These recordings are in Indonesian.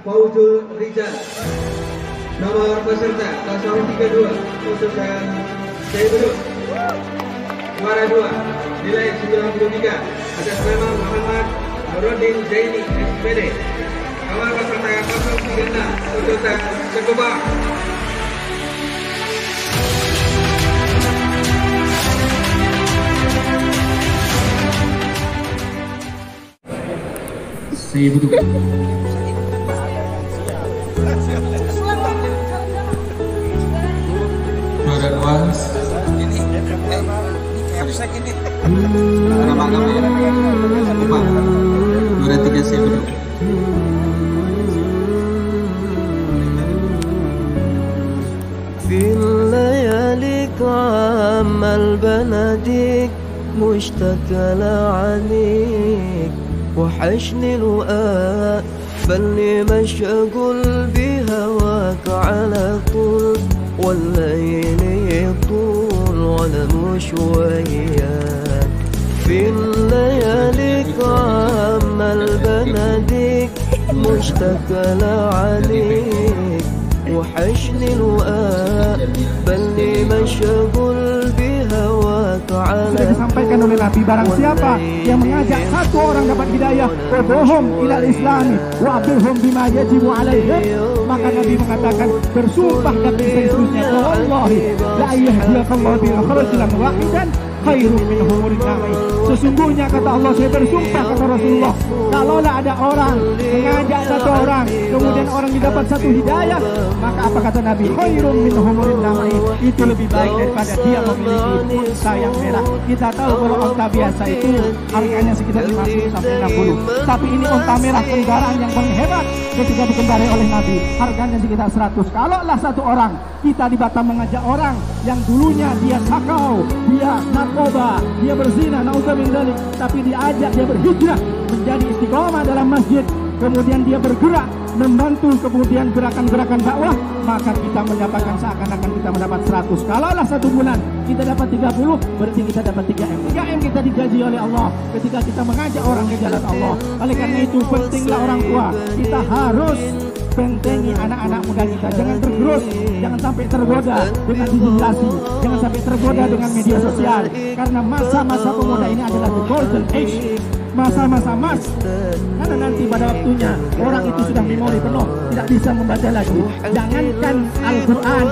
Fauzul Rizal. Nomor peserta 032 khususan Sayyidul. Juara 2 nilai 93 atas nama Muhammad Nuruddin Zaini SPD. Nomor peserta 036 khususan Sekubang. Sayyidul. Juara 2 juara 3 Sayyidul. في الليالي عام البنادق مشتكى لعنيك وحشني الوقاء بلني مشغول بهواك على طول والليل يطول وانا مش وياك في الليالي عام البنادق مشتكى لعنيك وحشني الوقاء بلني مشغول بهواك على. Sudah disampaikan oleh Nabi, barang siapa yang mengajak satu orang dapat hidayah, wabohum ilal islami wa abdulhum bima yajibu alaihim, maka Nabi mengatakan bersumpah dan seterusnya, wallahi la yahdiyakallahu bi rajulan wahidan khairum min humurin na'im. Sesungguhnya kata Allah, saya bersumpah kata Rasulullah, kalaulah ada orang mengajak satu orang kemudian orang didapat satu hidayah, maka apa kata Nabi, khairum min humurin na'im, itu lebih baik daripada dia memiliki unta yang merah. Kita tahu kalau unta biasa itu harganya sekitar 50 sampai 60, tapi ini unta merah kembaran yang paling hebat ketika dikendarai oleh Nabi, harganya sekitar 100. Kalaulah satu orang kita di Batam mengajak orang yang dulunya dia sakau, dia narkoba, dia berzina, na'udzubillah, tapi diajak dia berhijrah menjadi istiqomah dalam masjid, kemudian dia bergerak membantu kemudian gerakan-gerakan dakwah, maka kita mendapatkan seakan-akan kita mendapat 100. Kalaulah satu bulan kita dapat 30, berarti kita dapat 3M. 3M kita digaji oleh Allah ketika kita mengajak orang ke jalan Allah. Oleh karena itu pentinglah orang tua, kita harus bentengi anak-anak muda kita, jangan tergerus, jangan sampai tergoda dengan digitalisasi, jangan sampai tergoda dengan media sosial, karena masa-masa pemuda ini adalah the golden age, masa-masa emas, karena nanti pada waktunya orang itu sudah memori penuh, tidak bisa membaca lagi. Jangankan Al-Quran,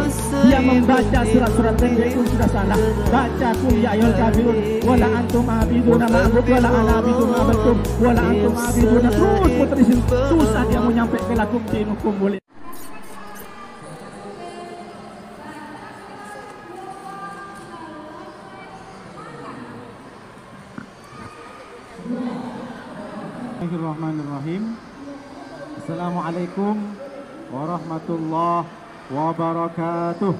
dia membaca surat-surat pendek pun sudah salah. Baca kum ya ayyuhal kafirun wala antum abiduna ma'bud wala ana abidu ma'budtum wala antum abiduna, terus muterisin, susah dia mau nyampe ke lakum dinukum boleh. Bismillahirrahmanirrahim. Assalamualaikum warahmatullahi wabarakatuh.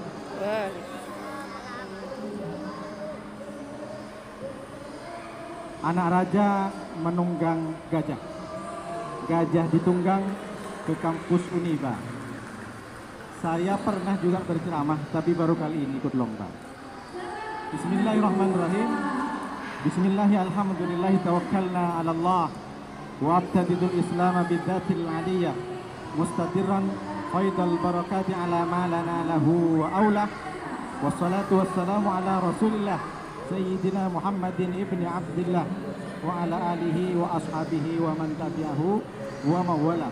Anak raja menunggang gajah, gajah ditunggang ke kampus Uniba. Saya pernah juga berceramah, tapi baru kali ini ikut lomba. Bismillahirrahmanirrahim. Bismillahirrahmanirrahim. Tawakkalna 'ala Allah wa abtadidul Islam bidzatil 'aliyah mustadirran faidal barakati 'ala ma lana lahu wa aula. Wassalatu wassalamu ala Rasulillah Sayyidina Muhammadin ibni Abdillah wa ala alihi wa ashabihi wa man tabi'ahu wa mawala.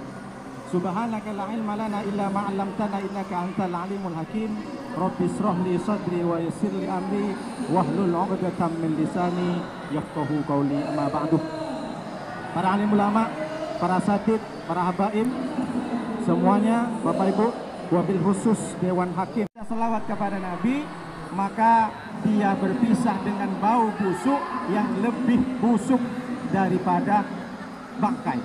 Subhanaka la ilma lana illa ma 'allamtana innaka antal alimul hakim. Rabbi israh li sadri wa yassir li amri wahlul 'uqdatam min lisani yafqahu qawli. Amma ba'du. Para alim ulama, para asatidz, para habaib semuanya, Bapak Ibu, wabil khusus Dewan Hakim, selawat kepada Nabi, maka dia berpisah dengan bau busuk yang lebih busuk daripada bangkai.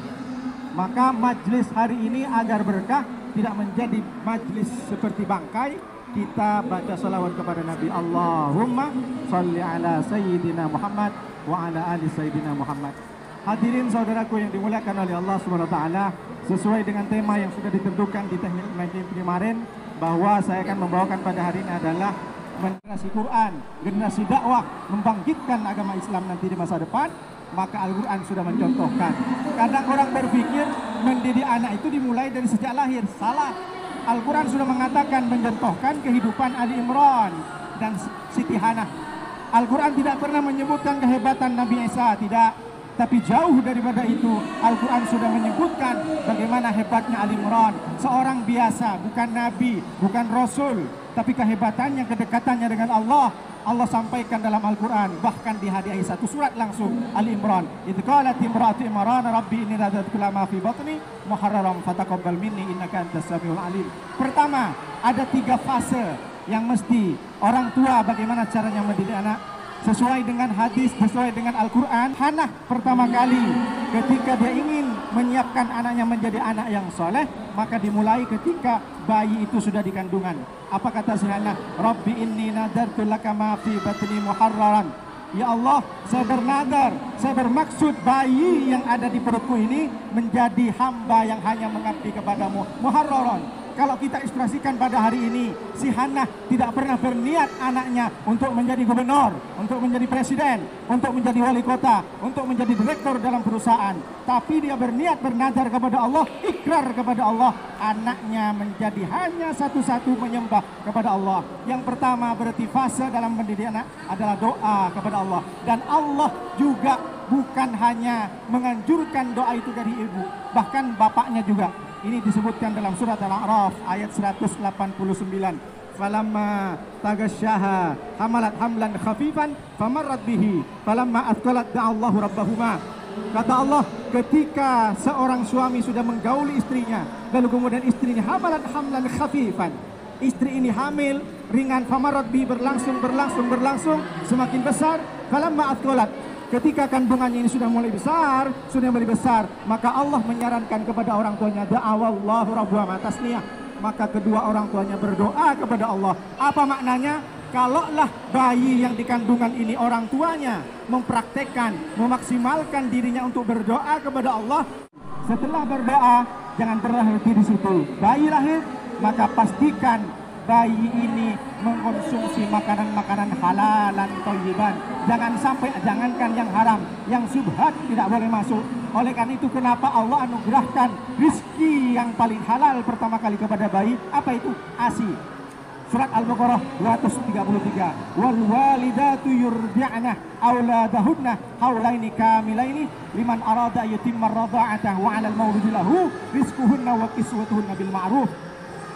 Maka majlis hari ini agar berkah, tidak menjadi majlis seperti bangkai, kita baca salawat kepada Nabi. Allahumma sholli ala Sayyidina Muhammad wa ala ali Sayyidina Muhammad. Hadirin saudaraku yang dimuliakan oleh Allah SWT, sesuai dengan tema yang sudah ditentukan di teknik kemarin, bahwa saya akan membawakan pada hari ini adalah generasi Quran, generasi dakwah, membangkitkan agama Islam nanti di masa depan. Maka Al-Quran sudah mencontohkan. Kadang orang berpikir mendidik anak itu dimulai dari sejak lahir. Salah. Al-Quran sudah mengatakan mencontohkan kehidupan Ali Imran dan Siti Hana. Al-Quran tidak pernah menyebutkan kehebatan Nabi Isa, tidak. Tapi jauh daripada itu, Al-Quran sudah menyebutkan bagaimana hebatnya Ali Imran. Seorang biasa, bukan Nabi, bukan Rasul, tapi kehebatannya, kedekatannya dengan Allah, Allah sampaikan dalam Al-Quran. Bahkan di hadiah satu surat langsung, Ali Imran. Idh qalat imra'atu Imran rabbi inni nadhartu lama fi batni muharraram fataqabbal minni innaka antas samiul alim. Pertama, ada 3 fase yang mesti orang tua bagaimana caranya mendidik anak sesuai dengan hadis, sesuai dengan Al-Quran. Hana pertama kali ketika dia ingin menyiapkan anaknya menjadi anak yang soleh, maka dimulai ketika bayi itu sudah di kandungan. Apa kata si Hana? Rabbi inni nadartu laka ma fi batni muharraran. Ya Allah, saya bernadar, saya bermaksud bayi yang ada di perutku ini menjadi hamba yang hanya mengabdi kepadamu. Muharraran. Kalau kita ilustrasikan pada hari ini, si Hana tidak pernah berniat anaknya untuk menjadi gubernur, untuk menjadi presiden, untuk menjadi wali kota, untuk menjadi direktur dalam perusahaan. Tapi dia berniat bernadar kepada Allah, ikrar kepada Allah, anaknya menjadi hanya satu-satu menyembah kepada Allah. Yang pertama berarti fase dalam mendidik anak adalah doa kepada Allah. Dan Allah juga bukan hanya menganjurkan doa itu dari ibu, bahkan bapaknya juga. Ini disebutkan dalam surat Al-A'raf ayat 189. Falamma tagasyaha hamalat hamlan khafifan famarrat bihi falamma athqalat da'allahu rabbahuma. Kata Allah, ketika seorang suami sudah menggauli istrinya, lalu kemudian istrinya hamalat hamlan khafifan, istri ini hamil ringan, famarrat bihi berlangsung semakin besar, falamma athqalat, ketika kandungannya ini sudah mulai besar, maka Allah menyarankan kepada orang tuanya, da'awallahu rabbuhuma tasniyah, maka kedua orang tuanya berdoa kepada Allah. Apa maknanya? Kalaulah bayi yang di kandungan ini orang tuanya mempraktekkan, memaksimalkan dirinya untuk berdoa kepada Allah, setelah berdoa jangan berhenti di situ. Bayi lahir, maka pastikan bayi ini mengkonsumsi makanan-makanan halalan thayyiban. Jangankan yang haram, yang syubhat tidak boleh masuk. Oleh karena itu kenapa Allah anugerahkan rizki yang paling halal pertama kali kepada bayi? Apa itu? ASI. Surat Al-Baqarah 233. Wal walidatu yurdi'na auladahunna haulaini kamilaini liman arada yutimma radha'ata wa 'alal mauludi lahu rizquhunna wa kiswatuhunna bil ma'ruf.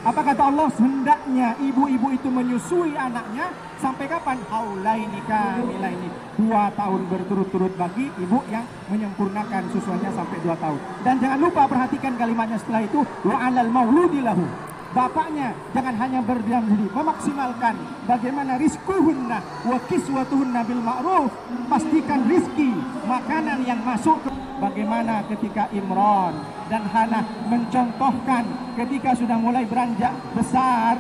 Apa kata Allah? Hendaknya ibu-ibu itu menyusui anaknya sampai kapan? Haulaini kamilaini, 2 tahun berturut-turut bagi ibu yang menyempurnakan susuannya sampai 2 tahun. Dan jangan lupa perhatikan kalimatnya setelah itu, wa 'alal mauludi lahu. Bapaknya jangan hanya berdiam diri, memaksimalkan bagaimana rizquhunna wa kiswatuhunna bil ma'ruf. Pastikan rizki, makanan yang masuk. Bagaimana ketika Imran dan Hana mencontohkan ketika sudah mulai beranjak besar,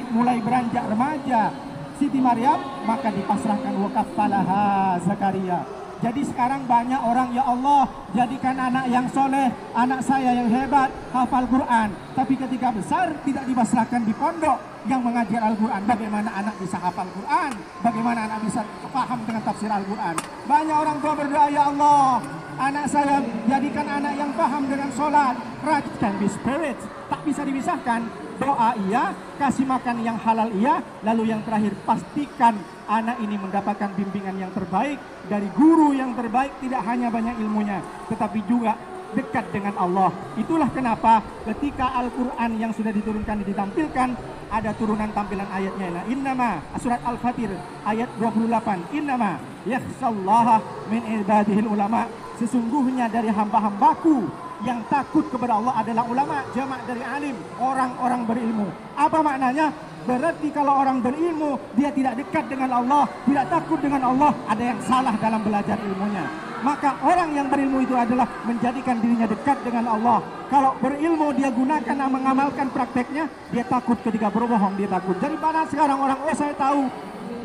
mulai beranjak remaja, Siti Maryam, maka dipasrahkan wakafalaha Zakaria. Jadi sekarang banyak orang, ya Allah, jadikan anak yang soleh, anak saya yang hebat, hafal Quran. Tapi ketika besar tidak dipasrahkan di pondok yang mengajar Al-Quran. Bagaimana anak bisa hafal Quran? Bagaimana anak bisa paham dengan tafsir Al-Quran? Banyak orang tua berdoa, ya Allah, anak saya jadikan anak yang paham dengan sholat. Right can be spirit. Tak bisa dipisahkan. Doa iya, kasih makan yang halal iya, lalu yang terakhir pastikan anak ini mendapatkan bimbingan yang terbaik dari guru yang terbaik, tidak hanya banyak ilmunya, tetapi juga dekat dengan Allah. Itulah kenapa ketika Al-Quran yang sudah diturunkan ditampilkan, ada turunan tampilan ayatnya. Innama, surat Al-Fatir ayat 28, innama yakhshallaha min ibadihil ulama. Sesungguhnya dari hamba-hambaku yang takut kepada Allah adalah ulama, jamak dari alim, orang-orang berilmu. Apa maknanya? Berarti kalau orang berilmu, dia tidak dekat dengan Allah, tidak takut dengan Allah, ada yang salah dalam belajar ilmunya. Maka orang yang berilmu itu adalah menjadikan dirinya dekat dengan Allah. Kalau berilmu dia gunakan mengamalkan prakteknya, dia takut ketika berbohong, dia takut. Jadi pada sekarang orang, oh saya tahu.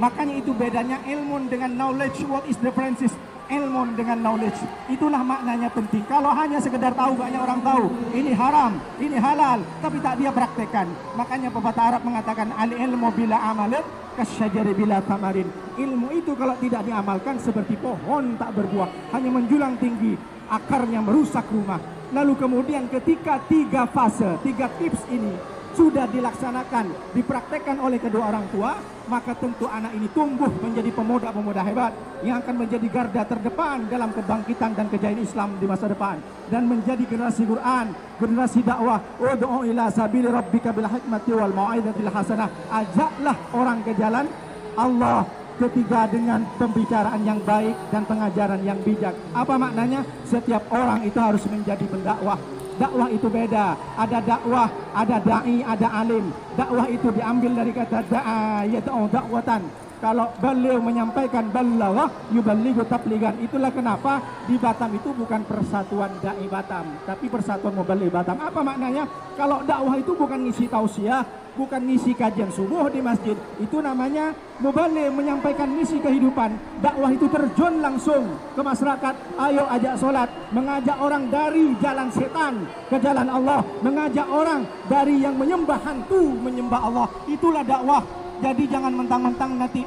Makanya itu bedanya ilmu dengan knowledge. What is the difference? Ilmu dengan knowledge, itulah maknanya penting. Kalau hanya sekedar tahu, banyak orang tahu ini haram, ini halal, tapi tak dia praktekkan. Makanya pepatah Arab mengatakan al ilmu bila amalan kasyajari bila tamarin. Ilmu itu kalau tidak diamalkan seperti pohon tak berbuah, hanya menjulang tinggi, akarnya merusak rumah. Lalu kemudian ketika 3 fase, 3 tips ini sudah dilaksanakan, dipraktekkan oleh kedua orang tua, maka tentu anak ini tumbuh menjadi pemuda-pemuda hebat yang akan menjadi garda terdepan dalam kebangkitan dan kejayaan Islam di masa depan, dan menjadi generasi Quran, generasi dakwah. Ud'u ila sabili rabbika bil hikmati wal mau'izatil hasanah. Ajaklah orang ke jalan Allah. Ketiga, dengan pembicaraan yang baik dan pengajaran yang bijak. Apa maknanya? Setiap orang itu harus menjadi pendakwah. Dakwah itu beda. Ada dakwah, ada da'i, ada alim. Dakwah itu diambil dari kata da'a yad'u dakwatan. Kalau beliau menyampaikan balagha yuballighu tabligan. Itulah kenapa di Batam itu bukan persatuan dai Batam, tapi persatuan muballigh Batam. Apa maknanya? Kalau dakwah itu bukan ngisi tausiah, bukan ngisi kajian subuh di masjid. Itu namanya muballigh, menyampaikan misi kehidupan. Dakwah itu terjun langsung ke masyarakat. Ayo ajak sholat, mengajak orang dari jalan setan ke jalan Allah, mengajak orang dari yang menyembah hantu menyembah Allah. Itulah dakwah. Jadi jangan mentang-mentang nanti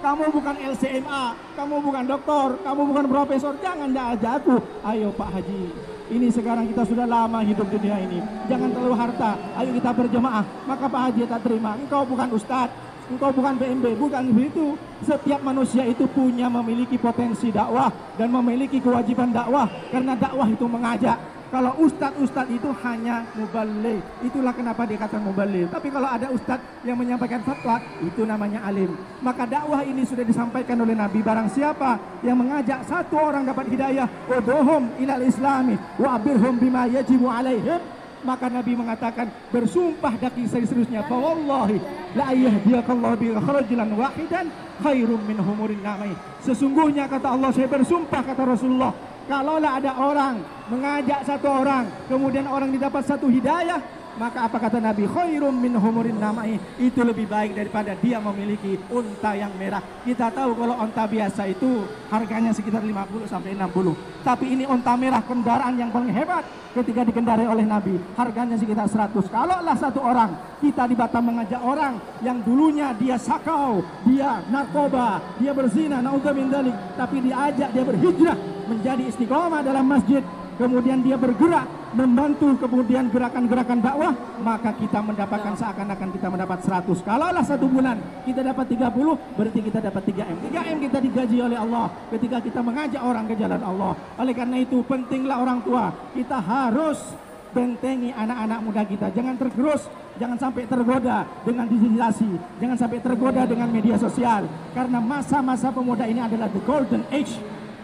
kamu bukan LCMA, kamu bukan doktor, kamu bukan profesor, jangan ajak aku. Ayo Pak Haji, ini sekarang kita sudah lama hidup dunia ini, jangan terlalu harta, ayo kita berjemaah. Maka Pak Haji tak terima, engkau bukan ustadz, engkau bukan PMB, bukan begitu. Setiap manusia itu memiliki potensi dakwah dan memiliki kewajiban dakwah, karena dakwah itu mengajak. Kalau ustadz itu hanya muballigh, itulah kenapa dikatakan muballigh. Tapi kalau ada ustadz yang menyampaikan fatwa, itu namanya alim. Maka dakwah ini sudah disampaikan oleh Nabi. Barang siapa yang mengajak satu orang dapat hidayah, ud'uhum ilal islami wa abirhum bima yajibu alaihim, maka Nabi mengatakan, bersumpah daki seterusnya, fa wallahi la yahdiyakallahu bi rajulan wahidan khairum min humurin na'am. Sesungguhnya kata Allah, saya bersumpah kata Rasulullah, kalaulah ada orang mengajak satu orang, kemudian orang didapat satu hidayah, maka apa kata Nabi? Khairum min humurin nama'i. Itu lebih baik daripada dia memiliki unta yang merah. Kita tahu kalau unta biasa itu harganya sekitar 50 sampai 60. Tapi ini unta merah, kendaraan yang paling hebat ketika dikendarai oleh Nabi. Harganya sekitar 100. Kalaulah satu orang, kita di Batam mengajak orang yang dulunya dia sakau, dia narkoba, dia berzina, naudzubillah min dzalik, tapi diajak dia berhijrah menjadi istiqomah dalam masjid, kemudian dia bergerak membantu kemudian gerakan-gerakan dakwah, maka kita mendapatkan seakan-akan kita mendapat 100. Kalaulah satu bulan kita dapat 30, berarti kita dapat 3M. 3M kita digaji oleh Allah ketika kita mengajak orang ke jalan Allah. Oleh karena itu pentinglah orang tua, kita harus bentengi anak-anak muda kita. Jangan tergerus, jangan sampai tergoda dengan digitalisasi, jangan sampai tergoda dengan media sosial. Karena masa-masa pemuda ini adalah the golden age,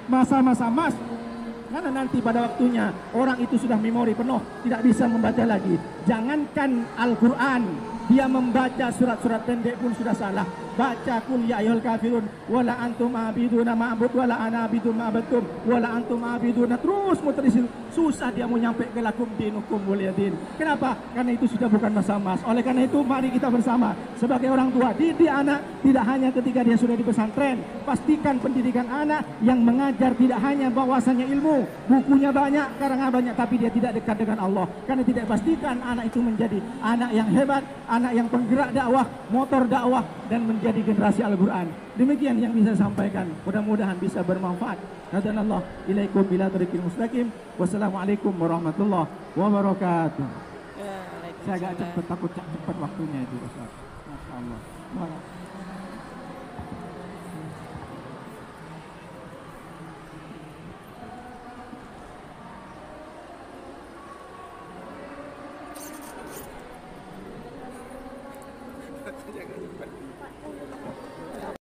masa-masa emas. Karena nanti pada waktunya orang itu sudah memori penuh, tidak bisa membaca lagi. Jangankan Al-Quran, dia membaca surat-surat pendek pun sudah salah. Baca kul ya ayyuhal kafirun wala antum abiduna ma'bud wala ana abidu ma'badtum wala antum abiduna, terus muter di situ. Susah dia mau nyampe ke lakum dinukum waliyadin. Kenapa? Karena itu sudah bukan masa emas. Oleh karena itu mari kita bersama sebagai orang tua didik anak, tidak hanya ketika dia sudah di pesantren. Pastikan pendidikan anak yang mengajar tidak hanya bahwasanya ilmu, bukunya banyak, karangan banyak, tapi dia tidak dekat dengan Allah. Karena tidak pastikan anak itu menjadi anak yang hebat, anak yang penggerak dakwah, motor dakwah, dan menjadi generasi Al-Quran. Demikian yang bisa saya sampaikan. Mudah-mudahan bisa bermanfaat. Hadanallah ilaikum bila tariqil mustaqim. Wassalamualaikum warahmatullahi wabarakatuh. Saya agak cepat, takut cepat waktunya itu Ustaz. Masya Allah.